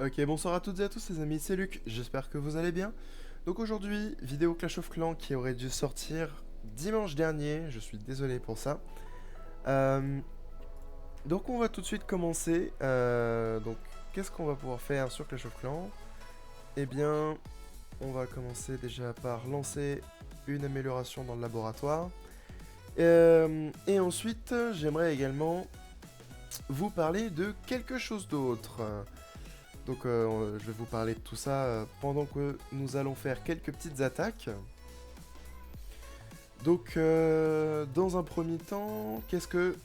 Ok, bonsoir à toutes et à tous les amis, c'est Luc, j'espère que vous allez bien. Donc aujourd'hui, vidéo Clash of Clans qui aurait dû sortir dimanche dernier, je suis désolé pour ça. Euh, donc on va tout de suite commencer. Donc qu'est-ce qu'on va pouvoir faire sur Clash of Clans? Eh bien, on va commencer déjà par lancer une amélioration dans le laboratoire. Et ensuite, j'aimerais également vous parler de quelque chose d'autre. Donc je vais vous parler de tout ça pendant que nous allons faire quelques petites attaques. Donc dans un premier temps, qu'est-ce que...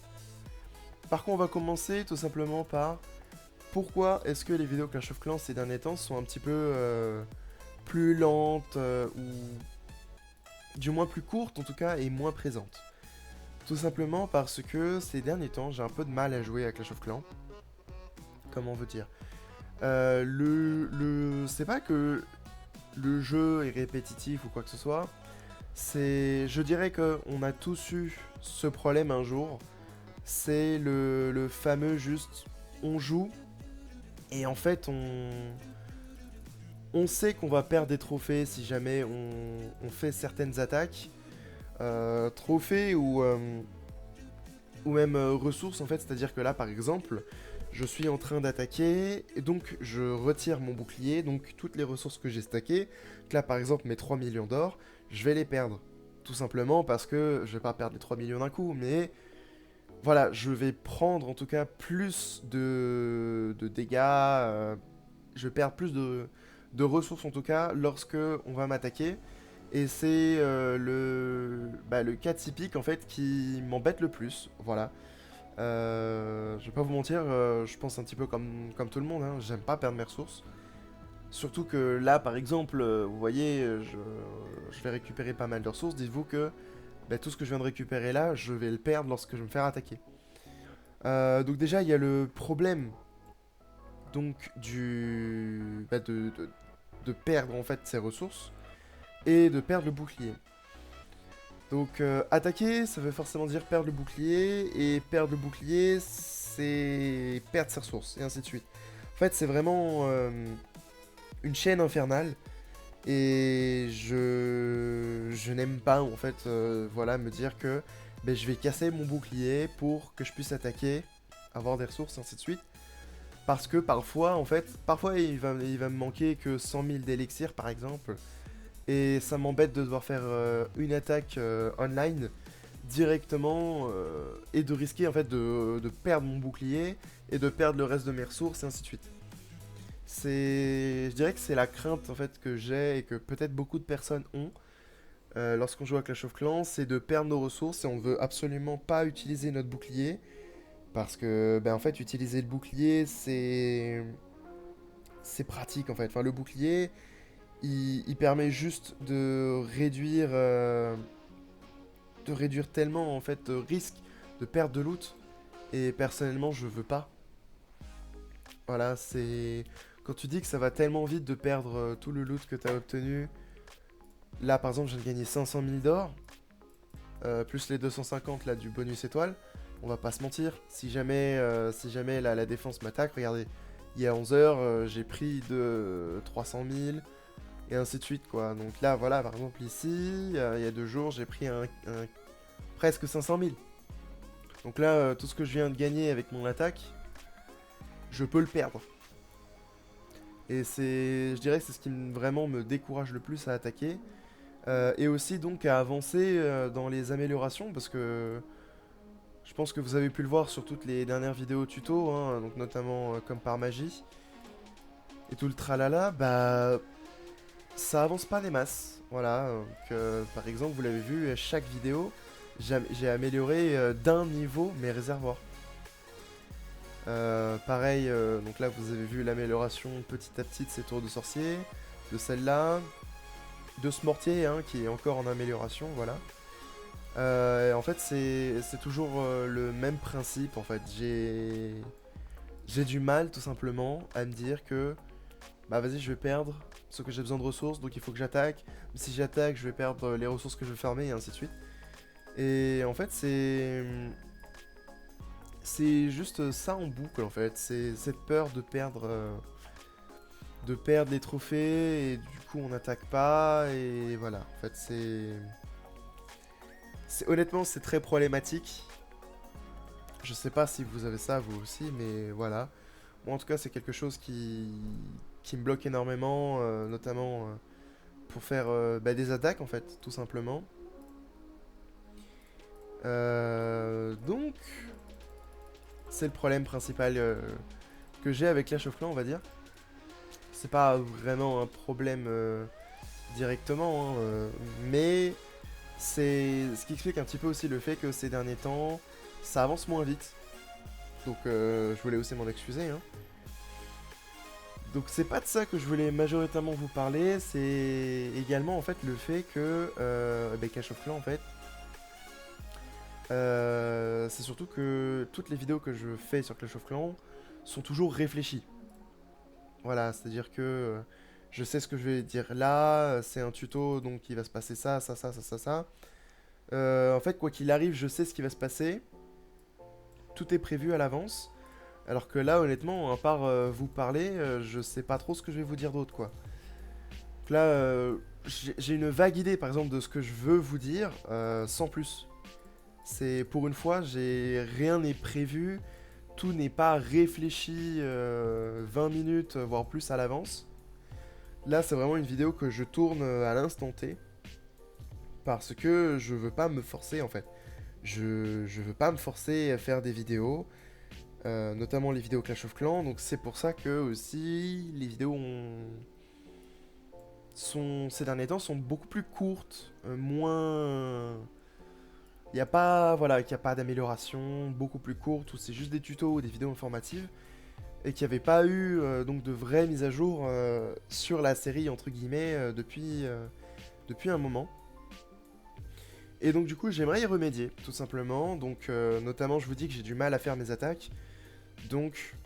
Par contre on va commencer tout simplement par pourquoi est-ce que les vidéos Clash of Clans ces derniers temps sont un petit peu plus lentes ou du moins plus courtes en tout cas et moins présentes. Tout simplement parce que ces derniers temps j'ai un peu de mal à jouer à Clash of Clans. Comment on veut dire C'est pas que le jeu est répétitif ou quoi que ce soit. Je dirais qu'on a tous eu ce problème un jour. C'est le fameux juste, on joue et en fait on sait qu'on va perdre des trophées si jamais on fait certaines attaques. Trophées ou même ressources en fait, c'est-à-dire que là par exemple, je suis en train d'attaquer et donc je retire mon bouclier, donc toutes les ressources que j'ai stackées, là par exemple mes 3 millions d'or, je vais les perdre. Tout simplement parce que je vais pas perdre les 3 millions d'un coup, mais voilà, je vais prendre en tout cas plus de dégâts, je vais perdre plus de ressources en tout cas lorsque on va m'attaquer. Et c'est le cas typique en fait qui m'embête le plus, voilà. Je vais pas vous mentir, je pense un petit peu comme tout le monde, hein, j'aime pas perdre mes ressources. Surtout que là, par exemple, vous voyez, je vais récupérer pas mal de ressources. Dites-vous que tout ce que je viens de récupérer là, je vais le perdre lorsque je vais me faire attaquer. Donc déjà, il y a le problème donc de perdre en fait ses ressources et de perdre le bouclier. Donc attaquer, ça veut forcément dire perdre le bouclier, et perdre le bouclier, c'est perdre ses ressources, et ainsi de suite. En fait, c'est vraiment une chaîne infernale, et je n'aime pas, en fait, voilà, me dire que je vais casser mon bouclier pour que je puisse attaquer, avoir des ressources, et ainsi de suite. Parce que parfois, en fait, parfois il va me manquer que 100 000 d'élixir, par exemple, et ça m'embête de devoir faire une attaque online directement et de risquer en fait de perdre mon bouclier et de perdre le reste de mes ressources et ainsi de suite. Je dirais que c'est la crainte en fait que j'ai et que peut-être beaucoup de personnes ont lorsqu'on joue à Clash of Clans, c'est de perdre nos ressources et on veut absolument pas utiliser notre bouclier parce que en fait utiliser le bouclier c'est pratique en fait. Enfin le bouclier il permet juste de réduire tellement en fait de risque de perte de loot. Et personnellement, je veux pas. Voilà, c'est quand tu dis que ça va tellement vite de perdre tout le loot que tu as obtenu. Là, par exemple, je viens de gagner 500 000 d'or, plus les 250 là du bonus étoile. On va pas se mentir. Si jamais la défense m'attaque, regardez, il y a 11 heures, j'ai pris de 300 000 et ainsi de suite quoi. Donc là voilà, par exemple ici, il y a 2 jours j'ai pris presque 500 000. Donc là tout ce que je viens de gagner avec mon attaque, je peux le perdre. Et je dirais que c'est ce qui vraiment me décourage le plus à attaquer. Et aussi donc à avancer dans les améliorations parce que je pense que vous avez pu le voir sur toutes les dernières vidéos tuto, hein, donc notamment comme par magie. Et tout le tralala, ça avance pas des masses. Voilà, donc, par exemple, vous l'avez vu, à chaque vidéo, j'ai amélioré d'un niveau mes réservoirs. Pareil, donc là vous avez vu l'amélioration petit à petit de ces tours de sorcier, de celle-là, de ce mortier hein, qui est encore en amélioration, voilà. En fait c'est toujours le même principe en fait. J'ai du mal tout simplement à me dire que bah vas-y je vais perdre ce que j'ai besoin de ressources donc il faut que j'attaque. Si j'attaque je vais perdre les ressources que je vais farmer et ainsi de suite. Et en fait c'est juste ça en boucle en fait, c'est cette peur de perdre de perdre les trophées et du coup on n'attaque pas et voilà. En fait honnêtement c'est très problématique. Je sais pas si vous avez ça vous aussi, mais voilà. Moi en tout cas c'est quelque chose qui me bloque énormément, notamment pour faire des attaques en fait, tout simplement. Donc c'est le problème principal que j'ai avec Clash of Clans, on va dire. C'est pas vraiment un problème directement, hein, mais c'est ce qui explique un petit peu aussi le fait que ces derniers temps, ça avance moins vite. Donc je voulais aussi m'en excuser. Hein. Donc c'est pas de ça que je voulais majoritairement vous parler, c'est également en fait le fait que Clash of Clans en fait, c'est surtout que toutes les vidéos que je fais sur Clash of Clans sont toujours réfléchies. Voilà, c'est-à-dire que je sais ce que je vais dire là, c'est un tuto, donc il va se passer ça, ça, ça, ça, ça, ça. En fait, quoi qu'il arrive, je sais ce qui va se passer. Tout est prévu à l'avance. Alors que là, honnêtement, à part vous parler, je sais pas trop ce que je vais vous dire d'autre, quoi. Donc là, j'ai une vague idée, par exemple, de ce que je veux vous dire, sans plus. C'est pour une fois, rien n'est prévu, tout n'est pas réfléchi 20 minutes, voire plus à l'avance. Là, c'est vraiment une vidéo que je tourne à l'instant T. Parce que je veux pas me forcer en fait. Je veux pas me forcer à faire des vidéos, notamment les vidéos Clash of Clans. Donc c'est pour ça que aussi les vidéos ces derniers temps sont beaucoup plus courtes, moins. Il n'y a pas, voilà, qu'il y a pas d'amélioration, beaucoup plus courtes, où c'est juste des tutos ou des vidéos informatives, et qu'il n'y avait pas eu donc de vraies mises à jour sur la série entre guillemets depuis un moment. Et donc du coup j'aimerais y remédier tout simplement, donc notamment je vous dis que j'ai du mal à faire mes attaques, donc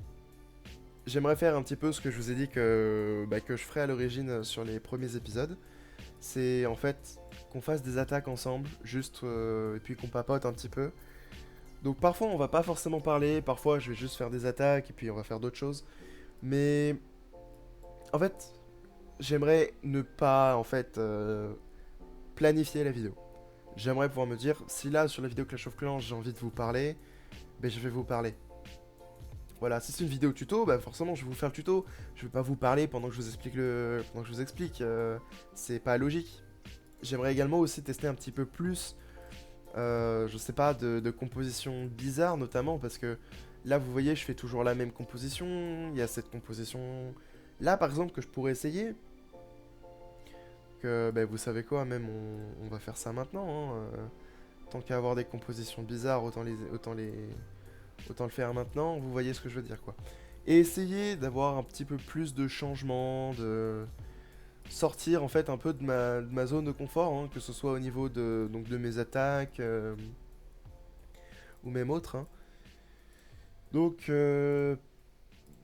j'aimerais faire un petit peu ce que je vous ai dit que je ferai à l'origine sur les premiers épisodes, c'est en fait qu'on fasse des attaques ensemble, juste et puis qu'on papote un petit peu. Donc parfois on va pas forcément parler, parfois je vais juste faire des attaques et puis on va faire d'autres choses, mais en fait j'aimerais ne pas en fait planifier la vidéo. J'aimerais pouvoir me dire, si là sur la vidéo Clash of Clans j'ai envie de vous parler, ben je vais vous parler. Voilà, si c'est une vidéo tuto, bah forcément je vais vous faire le tuto. Je vais pas vous parler pendant que je vous explique pendant que je vous explique. C'est pas logique. J'aimerais également aussi tester un petit peu plus, je sais pas, de composition bizarre notamment parce que là vous voyez je fais toujours la même composition. Il y a cette composition là par exemple que je pourrais essayer. Que vous savez quoi, même on va faire ça maintenant. Hein, tant qu'à avoir des compositions bizarres, autant le faire maintenant, vous voyez ce que je veux dire quoi. Et essayer d'avoir un petit peu plus de changement, de sortir en fait un peu de ma zone de confort, hein, que ce soit au niveau de mes attaques ou même autres. Hein. Donc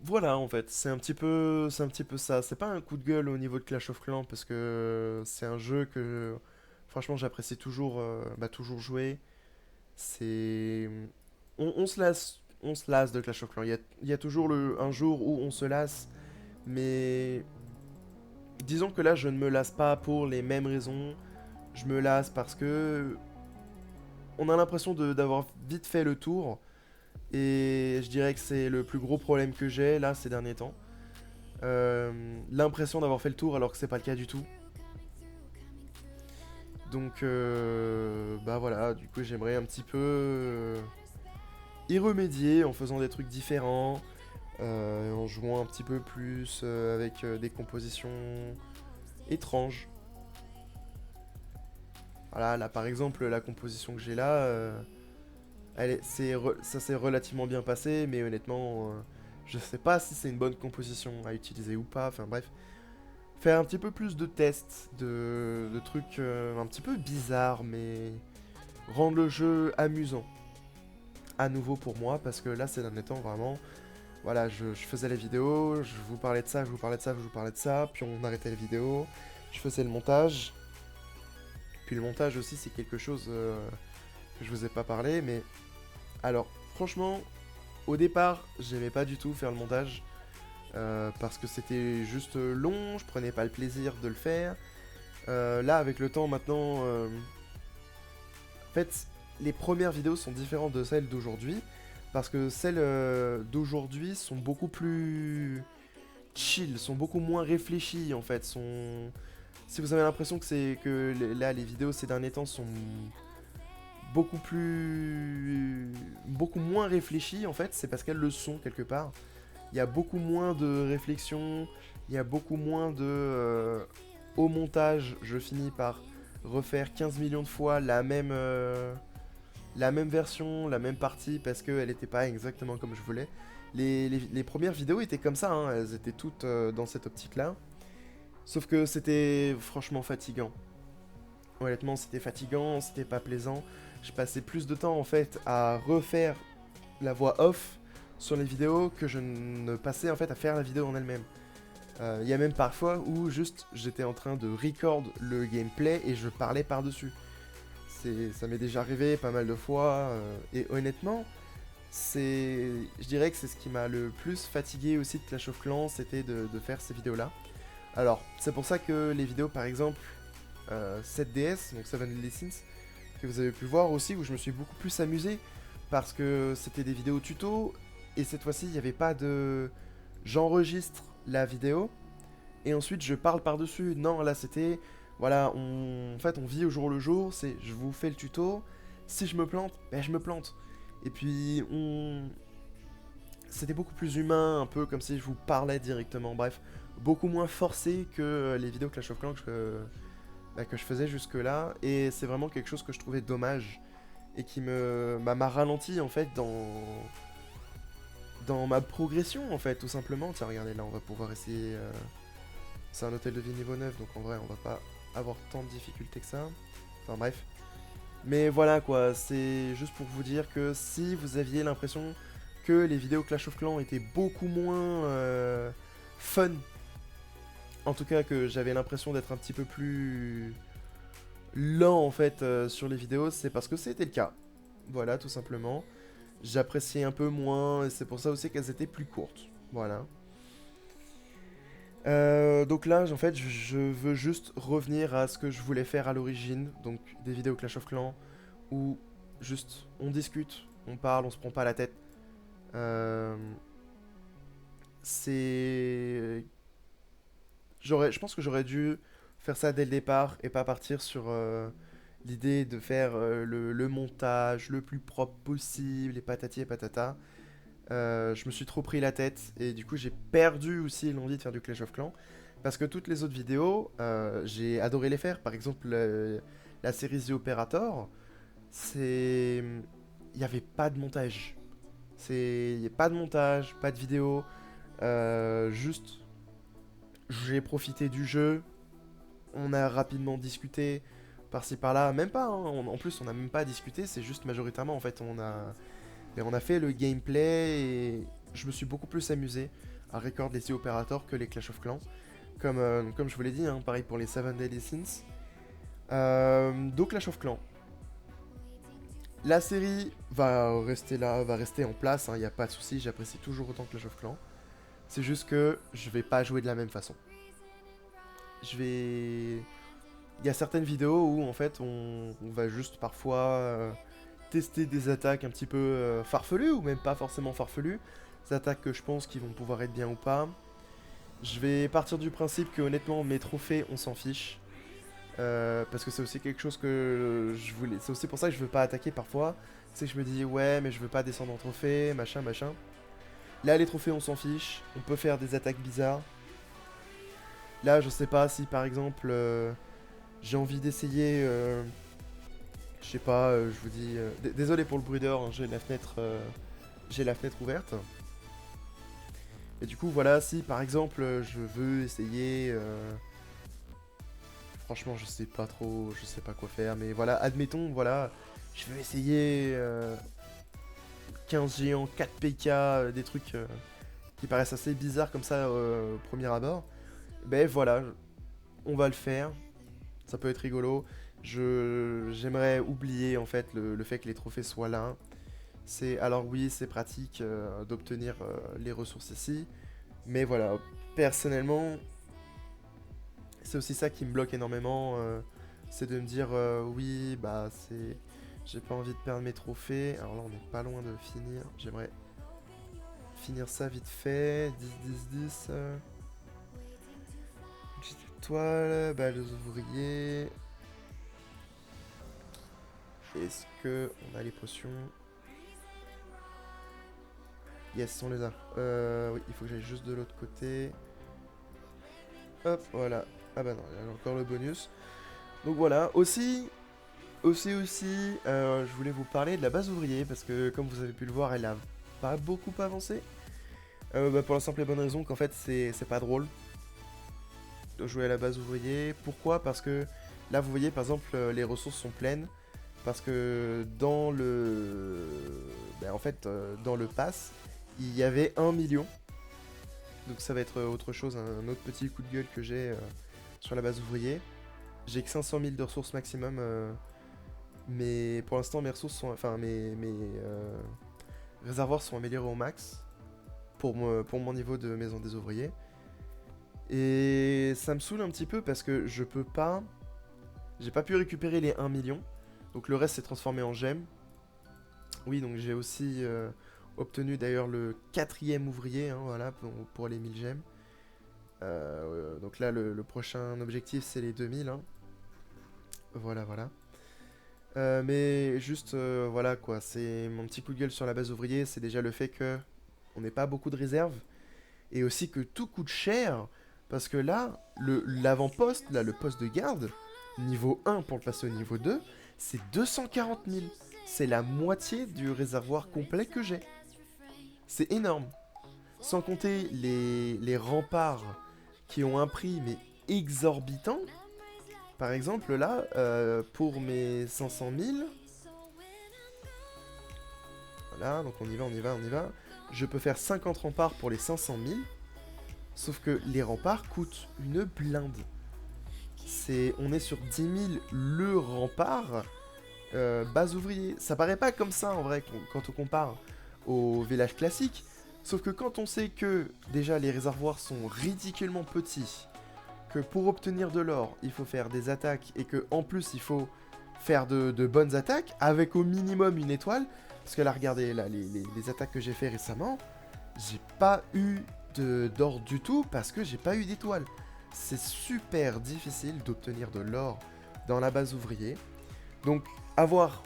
voilà en fait, c'est un petit peu ça. C'est pas un coup de gueule au niveau de Clash of Clans parce que c'est un jeu que franchement j'apprécie toujours, toujours jouer. C'est on se lasse de Clash of Clans. Il y a toujours un jour où on se lasse, mais disons que là, je ne me lasse pas pour les mêmes raisons. Je me lasse parce que on a l'impression d'avoir vite fait le tour, et je dirais que c'est le plus gros problème que j'ai là ces derniers temps. L'impression d'avoir fait le tour alors que c'est pas le cas du tout. Donc, voilà, du coup, j'aimerais un petit peu y remédier en faisant des trucs différents, en jouant un petit peu plus avec des compositions étranges. Voilà, là par exemple, la composition que j'ai là, ça s'est relativement bien passé, mais honnêtement, je sais pas si c'est une bonne composition à utiliser ou pas, enfin bref. Faire un petit peu plus de tests, de trucs un petit peu bizarres, mais rendre le jeu amusant. À nouveau pour moi, parce que là, ces derniers temps, vraiment, voilà, je faisais les vidéos, je vous parlais de ça, je vous parlais de ça, je vous parlais de ça, puis on arrêtait les vidéos, je faisais le montage. Puis le montage aussi, c'est quelque chose que je vous ai pas parlé, mais alors, franchement, au départ, j'aimais pas du tout faire le montage. parce que c'était juste long, je prenais pas le plaisir de le faire. Là, avec le temps maintenant, en fait, les premières vidéos sont différentes de celles d'aujourd'hui, parce que celles d'aujourd'hui sont beaucoup plus chill, sont beaucoup moins réfléchies en fait. Si vous avez l'impression que là les vidéos ces derniers temps sont beaucoup moins réfléchies en fait, c'est parce qu'elles le sont quelque part. Il y a beaucoup moins de réflexion, il y a beaucoup moins de au montage, je finis par refaire 15 millions de fois la même version, la même partie parce qu'elle n'était pas exactement comme je voulais. Les premières vidéos étaient comme ça, hein, elles étaient toutes dans cette optique-là. Sauf que c'était franchement fatigant. Honnêtement, c'était fatigant, c'était pas plaisant. Je passais plus de temps en fait à refaire la voix off sur les vidéos que je ne passais en fait à faire la vidéo en elle-même. Il y a même parfois où juste j'étais en train de record le gameplay et je parlais par-dessus. Ça m'est déjà arrivé pas mal de fois et honnêtement, je dirais que c'est ce qui m'a le plus fatigué aussi de Clash of Clans, c'était de faire ces vidéos-là. Alors, c'est pour ça que les vidéos par exemple 7DS, donc 7 Deadly Sins, que vous avez pu voir aussi, où je me suis beaucoup plus amusé parce que c'était des vidéos tuto et cette fois-ci il n'y avait pas de j'enregistre la vidéo et ensuite je parle par-dessus. Non, là c'était voilà, en fait on vit au jour le jour, c'est je vous fais le tuto, si je me plante, ben je me plante. Et puis c'était beaucoup plus humain, un peu comme si je vous parlais directement. Bref, beaucoup moins forcé que les vidéos Clash of Clans que je faisais jusque-là, et c'est vraiment quelque chose que je trouvais dommage et qui m'a ralenti en fait dans ma progression en fait, tout simplement. Tiens, regardez, là on va pouvoir essayer. C'est un hôtel de vie niveau 9, donc en vrai on va pas avoir tant de difficultés que ça. Enfin bref. Mais voilà quoi, c'est juste pour vous dire que si vous aviez l'impression que les vidéos Clash of Clans étaient beaucoup moins fun, en tout cas que j'avais l'impression d'être un petit peu plus lent en fait sur les vidéos, c'est parce que c'était le cas. Voilà, tout simplement. J'appréciais un peu moins et c'est pour ça aussi qu'elles étaient plus courtes. Voilà. Donc là, en fait, je veux juste revenir à ce que je voulais faire à l'origine, donc des vidéos Clash of Clans, où juste on discute, on parle, on se prend pas la tête. Euh, c'est... je pense que j'aurais dû faire ça dès le départ et pas partir sur l'idée de faire le montage le plus propre possible, et patati et patata. Je me suis trop pris la tête et du coup j'ai perdu aussi l'envie de faire du Clash of Clans parce que toutes les autres vidéos, j'ai adoré les faire. Par exemple, la série The Operator, c'est... Il n'y avait pas de montage. Il n'y a pas de montage, pas de vidéo. Juste, j'ai profité du jeu. On a rapidement discuté par-ci par-là. Même pas, hein, en plus, on n'a même pas discuté. C'est juste majoritairement, en fait, on a fait le gameplay et je me suis beaucoup plus amusé à record les Sea Operator que les Clash of Clans. Comme je vous l'ai dit, hein, pareil pour les 7 Deadly Sins. Donc Clash of Clans. La série va rester là, va rester en place, il n'y a pas de souci, j'apprécie toujours autant Clash of Clans. C'est juste que je vais pas jouer de la même façon. Je vais... Il y a certaines vidéos où en fait on va juste parfois tester des attaques un petit peu farfelues ou même pas forcément farfelues. Des attaques que je pense qui vont pouvoir être bien ou pas. Je vais partir du principe que honnêtement mes trophées on s'en fiche. Parce que c'est aussi quelque chose que je voulais. C'est aussi pour ça que je veux pas attaquer parfois. C'est que je me dis ouais mais je veux pas descendre en trophée, machin machin. Là les trophées on s'en fiche. On peut faire des attaques bizarres. Là je sais pas si par exemple j'ai envie d'essayer je sais pas, je vous dis... désolé pour le bruit dehors, hein, j'ai la fenêtre ouverte. Et du coup, voilà, si par exemple je veux essayer... franchement, je sais pas trop, je sais pas quoi faire, mais voilà, admettons, voilà, je veux essayer 15 géants, 4 PK, des trucs qui paraissent assez bizarres comme ça au premier abord. Ben voilà, on va le faire, ça peut être rigolo. J'aimerais oublier en fait le fait que les trophées soient là. Alors oui, c'est pratique d'obtenir les ressources ici. Mais voilà, personnellement, c'est aussi ça qui me bloque énormément. C'est de me dire, oui, bah c'est... J'ai pas envie de perdre mes trophées. Alors là, on n'est pas loin de finir. J'aimerais finir ça vite fait. 10, 10, 10. Petite étoile, balle aux ouvriers. Est-ce que on a les potions? Yes, on les a. Oui, il faut que j'aille juste de l'autre côté. Hop, voilà. Ah bah non, il y a encore le bonus. Donc voilà, aussi, je voulais vous parler de la base ouvrier, parce que comme vous avez pu le voir, elle a pas beaucoup avancé. Bah, pour la simple et bonne raison qu'en fait, c'est pas drôle de jouer à la base ouvrier. Pourquoi? Parce que là, vous voyez, par exemple, les ressources sont pleines. Parce que dans le... ben, en fait, dans le pass, il y avait 1 million. Donc ça va être autre chose, un autre petit coup de gueule que j'ai sur la base ouvrier. J'ai que 500 000 de ressources maximum. Mais pour l'instant, mes ressources sont... Enfin, mes réservoirs sont améliorés au max. Pour mon niveau de maison des ouvriers. Et ça me saoule un petit peu parce que je peux pas... J'ai pas pu récupérer les 1 million. Donc le reste s'est transformé en gemmes. Oui, donc j'ai aussi obtenu d'ailleurs le 4e ouvrier, hein, voilà, pour les 1000 gemmes. Donc là, le prochain objectif, c'est les 2000. Hein. Voilà, voilà. Mais juste, voilà quoi, c'est mon petit coup de gueule sur la base ouvrier, c'est déjà le fait que on n'ait pas beaucoup de réserves. Et aussi que tout coûte cher. Parce que là, l'avant-poste, là, le poste de garde, niveau 1 pour le passer au niveau 2, c'est 240 000. C'est la moitié du réservoir complet que j'ai. C'est énorme. Sans compter les remparts qui ont un prix mais exorbitant. Par exemple là, pour mes 500 000, voilà, donc on y va, on y va, on y va. Je peux faire 50 remparts pour les 500 000. Sauf que les remparts coûtent une blinde. On est sur 10 000 le rempart base ouvrier. Ça paraît pas comme ça en vrai quand on compare au village classique. Sauf que quand on sait que déjà les réservoirs sont ridiculement petits, que pour obtenir de l'or il faut faire des attaques et que en plus il faut faire de bonnes attaques avec au minimum une étoile. Parce que là regardez là, les attaques que j'ai fait récemment, j'ai pas eu d'or du tout parce que j'ai pas eu d'étoile. C'est super difficile d'obtenir de l'or dans la base ouvrier. Donc avoir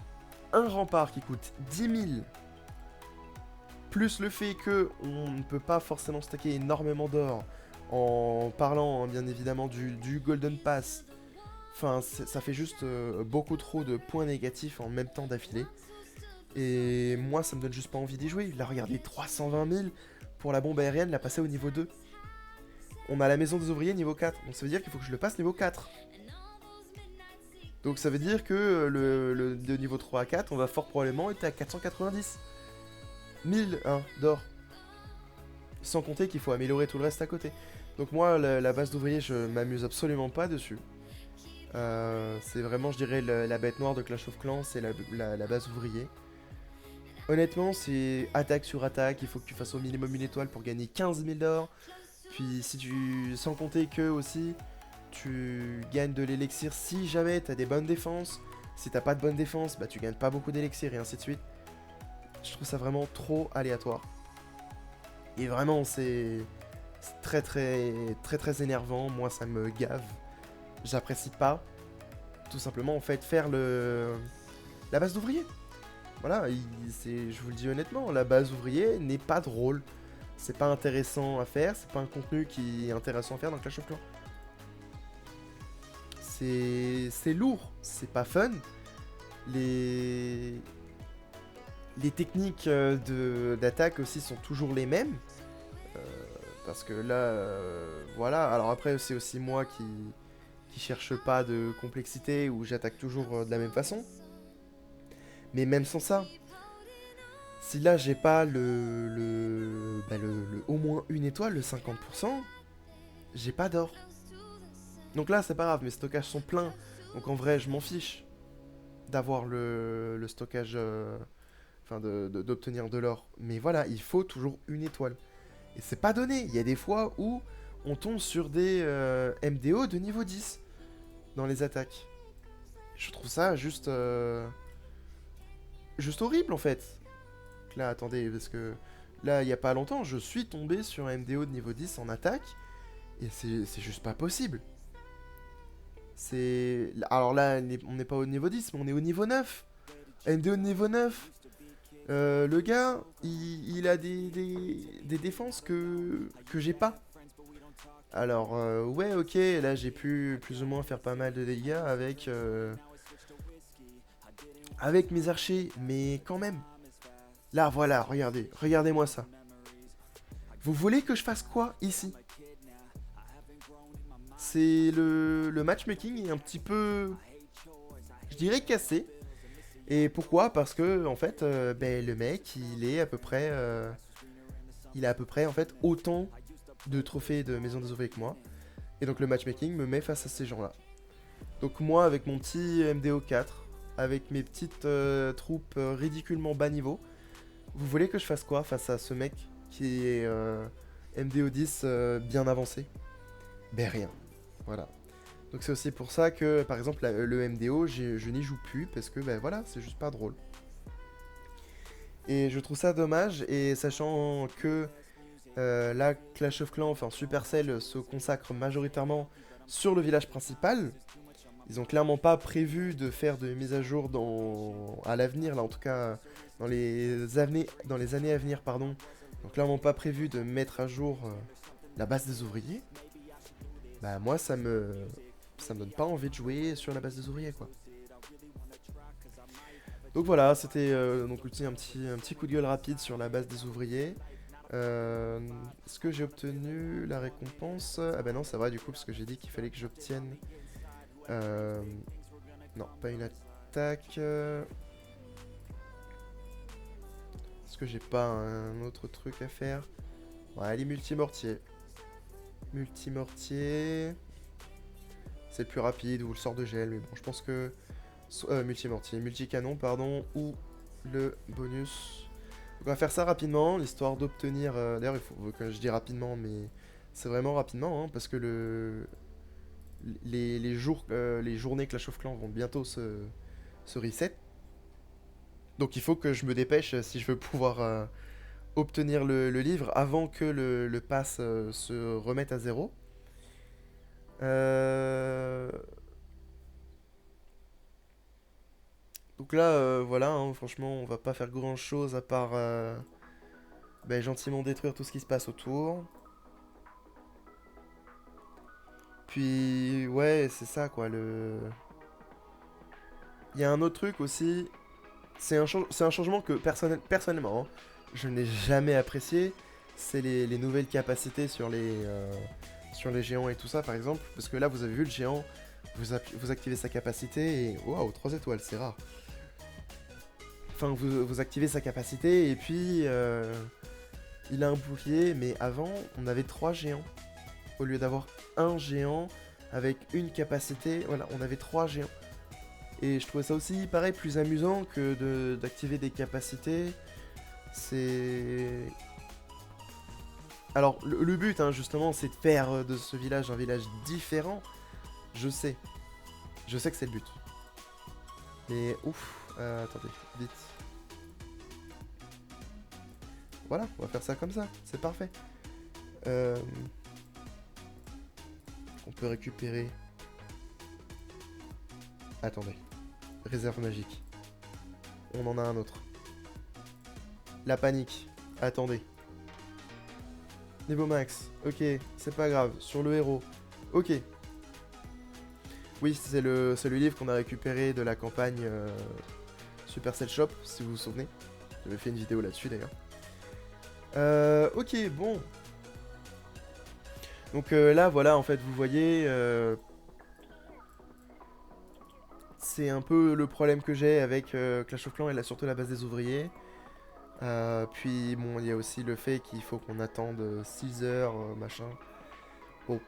un rempart qui coûte 10 000, plus le fait que on ne peut pas forcément stacker énormément d'or, en parlant bien évidemment du Golden Pass, enfin ça fait juste beaucoup trop de points négatifs en même temps d'affilée. Et moi ça me donne juste pas envie d'y jouer. Là regardez, 320 000 pour la bombe aérienne, la passer au niveau 2. On a la maison des ouvriers niveau 4, donc ça veut dire qu'il faut que je le passe niveau 4. Donc ça veut dire que de niveau 3 à 4, on va fort probablement être à 490 000 hein, d'or. Sans compter qu'il faut améliorer tout le reste à côté. Donc moi, la base d'ouvriers, je m'amuse absolument pas dessus. C'est vraiment, je dirais, la bête noire de Clash of Clans, c'est la base ouvrier. Honnêtement, c'est attaque sur attaque, il faut que tu fasses au minimum une étoile pour gagner 15 000 d'or. Puis si tu... Sans compter que aussi, tu gagnes de l'élixir si jamais tu as des bonnes défenses. Si t'as pas de bonne défense, bah tu gagnes pas beaucoup d'élixir et ainsi de suite. Je trouve ça vraiment trop aléatoire. Et vraiment, c'est très très très très énervant. Moi, ça me gave. J'apprécie pas. Tout simplement, en fait, faire la base d'ouvrier. Voilà, je vous le dis honnêtement, la base ouvrier n'est pas drôle. C'est pas intéressant à faire, c'est pas un contenu qui est intéressant à faire dans Clash of Clans. C'est lourd, c'est pas fun. Les techniques d'attaque aussi sont toujours les mêmes. Euh, Parce que là, voilà. Alors après, c'est aussi moi qui cherche pas de complexité ou j'attaque toujours de la même façon. Mais même sans ça, si là j'ai pas au moins une étoile, le 50%, j'ai pas d'or. Donc là, c'est pas grave, mes stockages sont pleins. Donc en vrai, je m'en fiche d'avoir le stockage, enfin d'obtenir de l'or. Mais voilà, il faut toujours une étoile. Et c'est pas donné. Il y a des fois où on tombe sur des MDO de niveau 10 dans les attaques. Je trouve ça juste horrible en fait. Donc là, attendez, parce que là, il y a pas longtemps, je suis tombé sur un MDO de niveau 10 en attaque. Et c'est juste pas possible. C'est. Alors là, on n'est pas au niveau 10, mais on est au niveau 9. MDO de niveau 9. Le gars, il a des défenses que j'ai pas. Alors, ouais, ok, là j'ai pu plus ou moins faire pas mal de dégâts avec mes archers, mais quand même. Là, voilà, regardez, regardez-moi ça. Vous voulez que je fasse quoi ici? C'est le matchmaking est un petit peu, je dirais, cassé. Et pourquoi? Parce que en fait, ben, le mec, il a à peu près en fait autant de trophées de Maison des Ouvriers que moi. Et donc le matchmaking me met face à ces gens-là. Donc moi, avec mon petit MDO 4, avec mes petites troupes ridiculement bas niveau, vous voulez que je fasse quoi face à ce mec qui est MDO 10 bien avancé? Ben rien. Voilà. Donc c'est aussi pour ça que, par exemple, le MDO, je n'y joue plus, parce que, ben voilà, c'est juste pas drôle. Et je trouve ça dommage, et sachant que là, Clash of Clans, enfin Supercell, se consacre majoritairement sur le village principal, ils ont clairement pas prévu de faire de mise à jour à l'avenir, là en tout cas dans les années à venir, pardon. Ils ont clairement pas prévu de mettre à jour la base des ouvriers. Bah moi ça me donne pas envie de jouer sur la base des ouvriers quoi. Donc voilà, c'était donc aussi un petit coup de gueule rapide sur la base des ouvriers. Est-ce que j'ai obtenu la récompense? Ah bah non, ça va du coup parce que j'ai dit qu'il fallait que j'obtienne. Euh, non, pas une attaque. Est-ce que j'ai pas un autre truc à faire? Ouais, allez, multimortier. Multimortier. C'est le plus rapide ou le sort de gel, mais bon, je pense que. Multimortier, multicanon, pardon, ou le bonus. Donc on va faire ça rapidement, l'histoire d'obtenir. D'ailleurs, il faut que je dis rapidement, mais c'est vraiment rapidement, hein, parce que les journées Clash of Clans vont bientôt se reset. Donc il faut que je me dépêche si je veux pouvoir obtenir le livre avant que le pass se remette à zéro. Euh, Donc là, voilà, hein, franchement, on va pas faire grand chose à part ben, gentiment détruire tout ce qui se passe autour. Puis, ouais, c'est ça quoi. Il y a un autre truc aussi. C'est un changement que personnellement, hein, je n'ai jamais apprécié. C'est les nouvelles capacités sur les géants et tout ça, par exemple. Parce que là, vous avez vu le géant, vous activez sa capacité et. Waouh, 3 étoiles, c'est rare. Enfin, vous activez sa capacité et puis il a un bouclier, mais avant on avait 3 géants. Au lieu d'avoir un géant avec une capacité, voilà, on avait 3 géants. Et je trouvais ça aussi, pareil, plus amusant que d'activer des capacités. C'est. Alors, le but, hein, justement, c'est de faire de ce village un village différent. Je sais. Je sais que c'est le but. Mais ouf, attendez, vite. Voilà, on va faire ça comme ça, c'est parfait. Euh, on peut récupérer... Attendez. Réserve magique. On en a un autre. La panique. Attendez. Niveau max. Ok, c'est pas grave. Sur le héros. Ok. Oui, c'est le livre qu'on a récupéré de la campagne Supercell Shop, si vous vous souvenez. J'avais fait une vidéo là-dessus d'ailleurs. Ok, bon. Donc là, voilà, en fait, vous voyez, c'est un peu le problème que j'ai avec Clash of Clans et là, surtout la base des ouvriers. Puis, bon, il y a aussi le fait qu'il faut qu'on attende 6 heures, machin. Bon,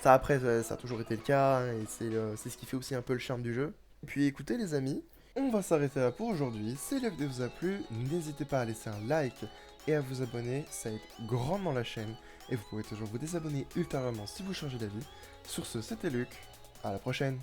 ça après, ça a toujours été le cas, hein, et c'est ce qui fait aussi un peu le charme du jeu. Puis écoutez les amis, on va s'arrêter là pour aujourd'hui. Si la vidéo vous a plu, n'hésitez pas à laisser un like et à vous abonner, ça aide grandement la chaîne. Et vous pouvez toujours vous désabonner ultérieurement si vous changez d'avis. Sur ce, c'était Luc, à la prochaine.